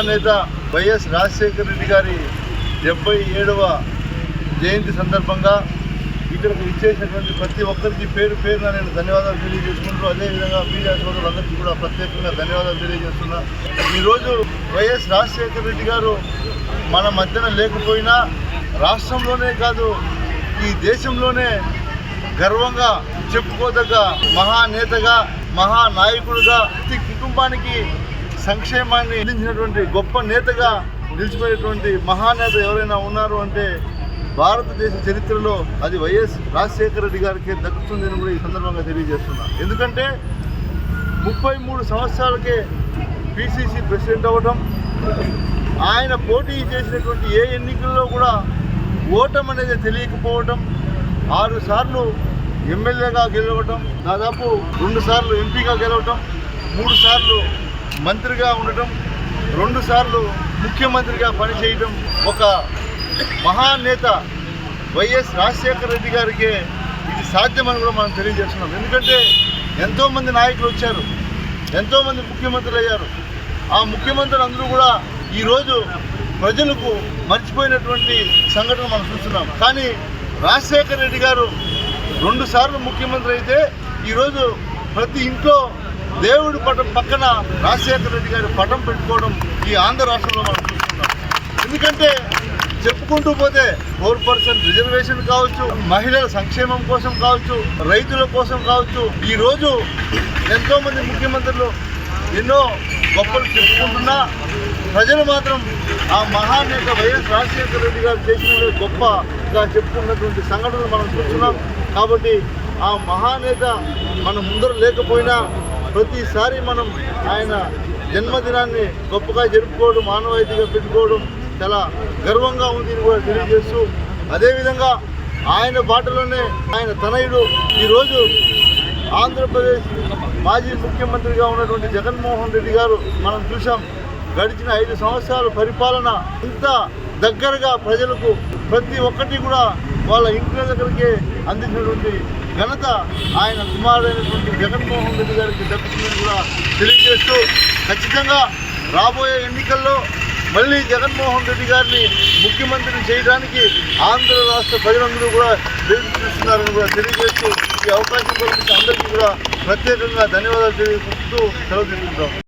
మహానేత వైఎస్ రాజశేఖర రెడ్డి గారి 77వ జయంతి సందర్భంగా ఇక్కడికి ఇచ్చేసినటువంటి ప్రతి ఒక్కరికి పేరు పేరున నేను ధన్యవాదాలు తెలియజేసుకుంటూ, అదేవిధంగా మీడియా సోదరులందరికీ కూడా ప్రత్యేకంగా ధన్యవాదాలు తెలియజేస్తున్నా. ఈరోజు వైఎస్ రాజశేఖర రెడ్డి గారు మన మధ్యన లేకపోయినా రాష్ట్రంలోనే కాదు ఈ దేశంలోనే గర్వంగా చెప్పుకోదగ్గ మహానేతగా, మహానాయకుడిగా, ప్రతి కుటుంబానికి సంక్షేమాన్ని అందించినటువంటి గొప్ప నేతగా నిలిచిపోయేటువంటి మహానేత ఎవరైనా ఉన్నారు అంటే భారతదేశ చరిత్రలో అది వైఎస్ రాజశేఖర రెడ్డి గారికి దక్కుతుందని కూడా ఈ సందర్భంగా తెలియజేస్తున్నా. ఎందుకంటే 33 సంవత్సరాలకే పిసిసి ప్రెసిడెంట్ అవ్వటం, ఆయన పోటీ చేసినటువంటి ఏ ఎన్నికల్లో కూడా ఓటం అనేది తెలియకపోవటం, 6 సార్లు ఎమ్మెల్యేగా గెలవటం, దాదాపు 2 సార్లు ఎంపీగా గెలవటం, 3 సార్లు మంత్రిగా ఉండటం, 2 సార్లు ముఖ్యమంత్రిగా పనిచేయటం ఒక మహానేత వైఎస్ రాజశేఖర రెడ్డి గారికి ఇది సాధ్యమని కూడా మనం తెలియజేస్తున్నాం. ఎందుకంటే ఎంతోమంది నాయకులు వచ్చారు, ఎంతోమంది ముఖ్యమంత్రులు అయ్యారు. ఆ ముఖ్యమంత్రులు అందరూ కూడా ఈరోజు ప్రజలకు మర్చిపోయినటువంటి సంఘటన మనం చూస్తున్నాం. కానీ రాజశేఖర రెడ్డి గారు 2 సార్లు ముఖ్యమంత్రి అయితే ఈరోజు ప్రతి ఇంట్లో దేవుడి పటం పక్కన రాజశేఖర రెడ్డి గారి పటం పెట్టుకోవడం ఈ ఆంధ్ర రాష్ట్రంలో మనం చూస్తున్నాం. ఎందుకంటే చెప్పుకుంటూ పోతే 4% రిజర్వేషన్ కావచ్చు, మహిళల సంక్షేమం కోసం కావచ్చు, రైతుల కోసం కావచ్చు, ఈరోజు ఎంతోమంది ముఖ్యమంత్రులు ఎన్నో గొప్పలు చెప్పుకుంటున్నా ప్రజలు మాత్రం ఆ మహానేత వైఎస్ రాజశేఖర రెడ్డి గారు చేసిన గొప్పగా చెప్పుకున్నటువంటి సంఘటనలు మనం చూస్తున్నాం. కాబట్టి ఆ మహానేత మన ముందర లేకపోయినా ప్రతిసారి మనం ఆయన జన్మదినాన్ని గొప్పగా జరుపుకోవడం, మానవాయితీగా పెట్టుకోవడం చాలా గర్వంగా ఉంది కూడా తెలియజేస్తూ, అదేవిధంగా ఆయన బాటలోనే ఆయన తనయుడు ఈరోజు ఆంధ్రప్రదేశ్ మాజీ ముఖ్యమంత్రిగా ఉన్నటువంటి జగన్మోహన్ రెడ్డి గారు మనం చూసాం. గడిచిన 5 సంవత్సరాల పరిపాలన ఇంత దగ్గరగా ప్రజలకు ప్రతి ఒక్కటి కూడా వాళ్ళ ఇంటి దగ్గరికి అందించినటువంటి ఘనత ఆయన కుమారుడైనటువంటి జగన్మోహన్ రెడ్డి గారికి దక్కుతుందని కూడా తెలియజేస్తూ, ఖచ్చితంగా రాబోయే ఎన్నికల్లో మళ్ళీ జగన్మోహన్ రెడ్డి గారిని ముఖ్యమంత్రిని చేయడానికి ఆంధ్ర రాష్ట్ర ప్రజలందరూ కూడా చూస్తున్నారని కూడా తెలియజేస్తూ ఈ అవకాశం కల్పించిన అందరికీ కూడా ప్రత్యేకంగా ధన్యవాదాలు తెలియజేస్తూ సెలవు తీసుకుంటాం.